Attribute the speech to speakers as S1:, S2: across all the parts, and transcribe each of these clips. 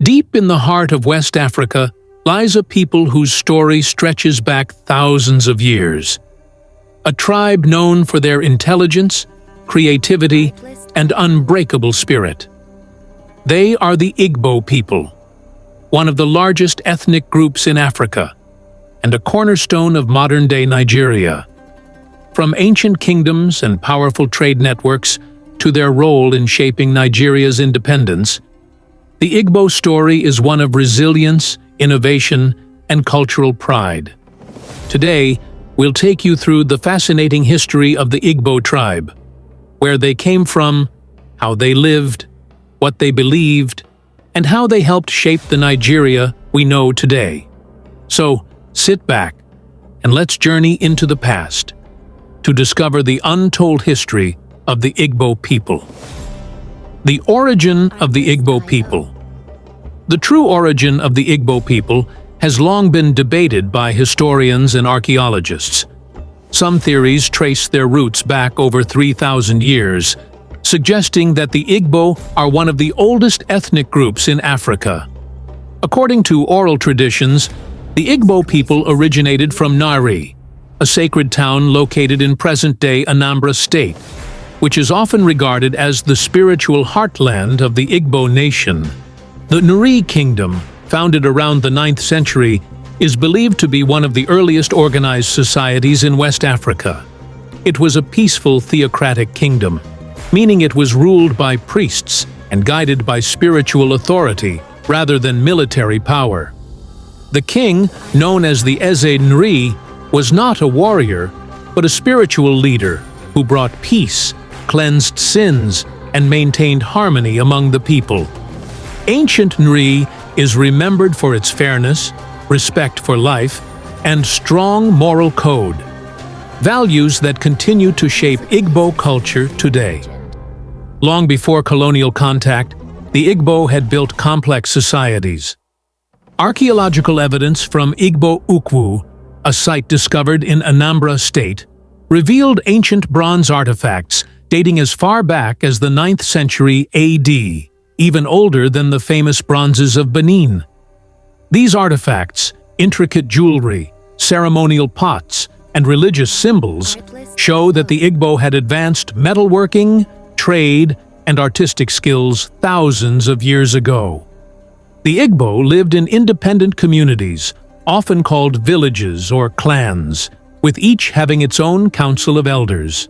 S1: Deep in the heart of West Africa lies a people whose story stretches back thousands of years. A tribe known for their intelligence, creativity, and unbreakable spirit. They are the Igbo people, one of the largest ethnic groups in Africa, and a cornerstone of modern-day Nigeria. From ancient kingdoms and powerful trade networks to their role in shaping Nigeria's independence, the Igbo story is one of resilience, innovation, and cultural pride. Today, we'll take you through the fascinating history of the Igbo tribe, where they came from, how they lived, what they believed, and how they helped shape the Nigeria we know today. So, sit back and let's journey into the past to discover the untold history of the Igbo people. The origin of the Igbo people. The true origin of the Igbo people has long been debated by historians and archaeologists. Some theories trace their roots back over 3,000 years, suggesting that the Igbo are one of the oldest ethnic groups in Africa. According to oral traditions, the Igbo people originated from Nri, a sacred town located in present-day Anambra State, which is often regarded as the spiritual heartland of the Igbo nation. The Nri Kingdom, founded around the 9th century, is believed to be one of the earliest organized societies in West Africa. It was a peaceful theocratic kingdom, meaning it was ruled by priests and guided by spiritual authority rather than military power. The king, known as the Eze Nri, was not a warrior, but a spiritual leader who brought peace, cleansed sins, and maintained harmony among the people. Ancient Nri is remembered for its fairness, respect for life, and strong moral code, values that continue to shape Igbo culture today. Long before colonial contact, the Igbo had built complex societies. Archaeological evidence from Igbo Ukwu, a site discovered in Anambra State, revealed ancient bronze artifacts dating as far back as the 9th century AD, even older than the famous bronzes of Benin. These artifacts, intricate jewelry, ceremonial pots, and religious symbols show that the Igbo had advanced metalworking, trade, and artistic skills thousands of years ago. The Igbo lived in independent communities, often called villages or clans, with each having its own council of elders.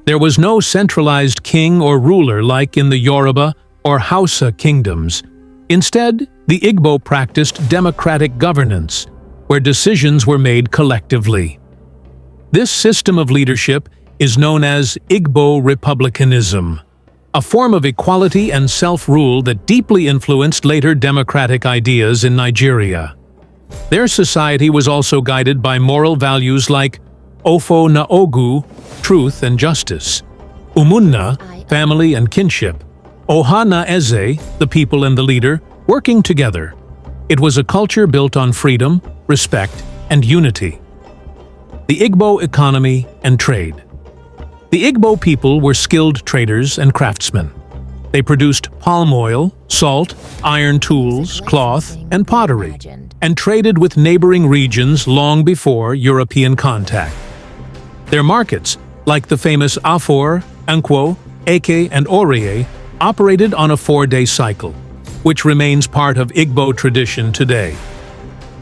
S1: There was no centralized king or ruler like in the Yoruba or Hausa kingdoms. Instead, the Igbo practiced democratic governance, where decisions were made collectively. This system of leadership is known as Igbo republicanism, a form of equality and self-rule that deeply influenced later democratic ideas in Nigeria. Their society was also guided by moral values like Ofo na Ogu, truth and justice, Umunna, family and kinship, Oha na Eze, the people and the leader, working together. It was a culture built on freedom, respect, and unity. The Igbo economy and trade. The Igbo people were skilled traders and craftsmen. They produced palm oil, salt, iron tools, cloth, and pottery, and traded with neighboring regions long before European contact. Their markets, like the famous Afor, Ankwo, Eke, and Orie, operated on a 4-day cycle, which remains part of Igbo tradition today.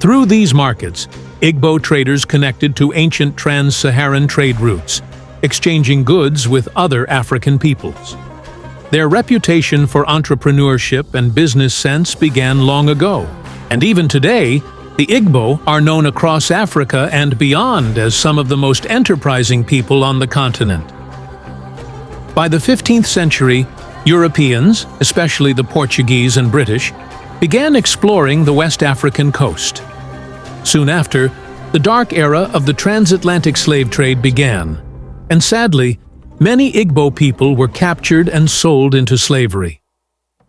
S1: Through these markets, Igbo traders connected to ancient trans-Saharan trade routes, exchanging goods with other African peoples. Their reputation for entrepreneurship and business sense began long ago, and even today, the Igbo are known across Africa and beyond as some of the most enterprising people on the continent. By the 15th century, Europeans, especially the Portuguese and British, began exploring the West African coast. Soon after, the dark era of the transatlantic slave trade began, and sadly, many Igbo people were captured and sold into slavery.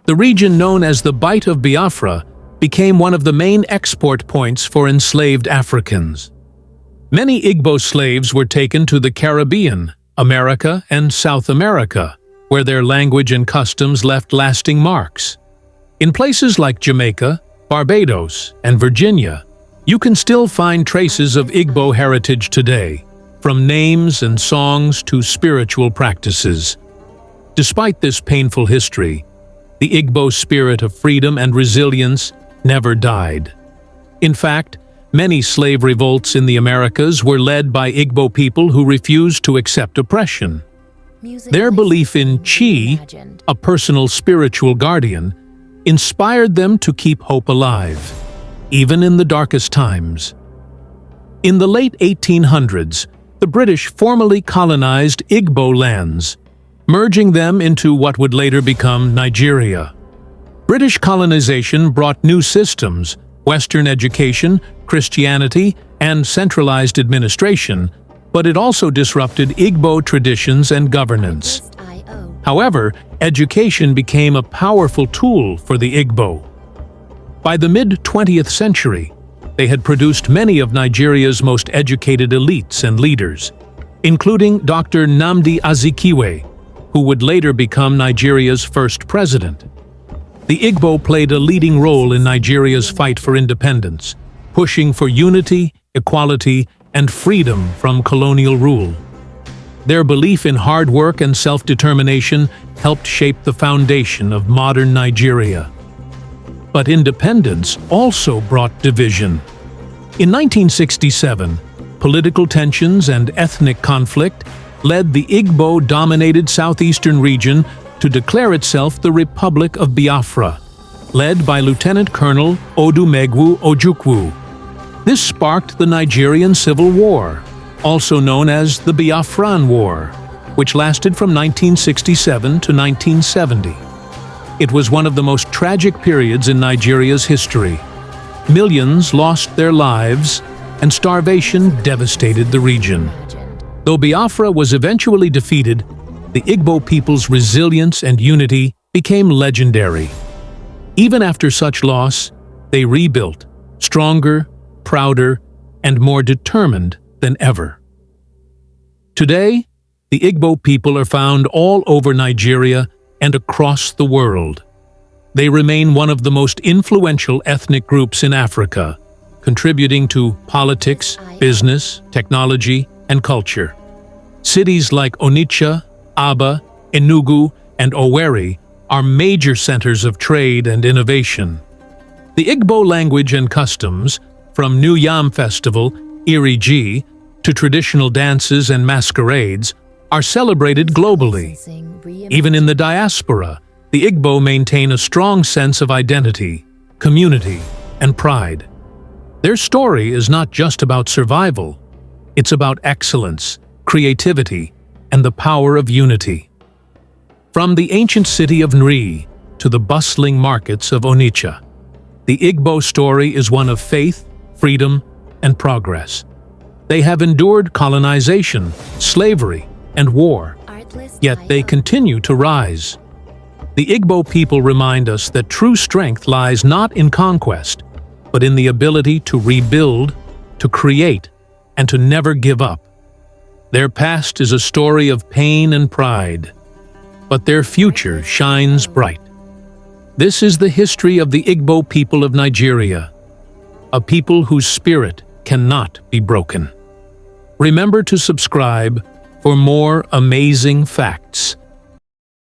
S1: The region known as the Bight of Biafra became one of the main export points for enslaved Africans. Many Igbo slaves were taken to the Caribbean, America, and South America, where their language and customs left lasting marks. In places like Jamaica, Barbados, and Virginia, you can still find traces of Igbo heritage today, from names and songs to spiritual practices. Despite this painful history, the Igbo spirit of freedom and resilience never died. In fact, many slave revolts in the Americas were led by Igbo people who refused to accept oppression. Their belief in Chi, a personal spiritual guardian, inspired them to keep hope alive, even in the darkest times. In the late 1800s, the British formally colonized Igbo lands, merging them into what would later become Nigeria. British colonization brought new systems, Western education, Christianity, and centralized administration, but it also disrupted Igbo traditions and governance. However, education became a powerful tool for the Igbo. By the mid-20th century, they had produced many of Nigeria's most educated elites and leaders, including Dr. Nnamdi Azikiwe, who would later become Nigeria's first president. The Igbo played a leading role in Nigeria's fight for independence, pushing for unity, equality, and freedom from colonial rule. Their belief in hard work and self-determination helped shape the foundation of modern Nigeria. But independence also brought division. In 1967, political tensions and ethnic conflict led the Igbo-dominated southeastern region to declare itself the Republic of Biafra, led by Lieutenant Colonel Odumegwu Ojukwu. This sparked the Nigerian Civil War, also known as the Biafran War, which lasted from 1967 to 1970. It was one of the most tragic periods in Nigeria's history. Millions lost their lives, and starvation devastated the region. Though Biafra was eventually defeated, the Igbo people's resilience and unity became legendary. Even after such loss, they rebuilt, stronger, prouder, and more determined than ever. Today, the Igbo people are found all over Nigeria and across the world. They remain one of the most influential ethnic groups in Africa, contributing to politics, business, technology, and culture. Cities like Onitsha, Aba, Enugu, and Owerri are major centers of trade and innovation. The Igbo language and customs, from New Yam Festival, Iri Ji, to traditional dances and masquerades, are celebrated globally. Even in the diaspora, the Igbo maintain a strong sense of identity, community, and pride. Their story is not just about survival, it's about excellence, creativity, and the power of unity. From the ancient city of Nri to the bustling markets of Onitsha, the Igbo story is one of faith, freedom, and progress. They have endured colonization, slavery, and war, yet they continue to rise. The Igbo people remind us that true strength lies not in conquest, but in the ability to rebuild, to create, and to never give up. Their past is a story of pain and pride, but their future shines bright. This is the history of the Igbo people of Nigeria, a people whose spirit cannot be broken. Remember to subscribe for more amazing facts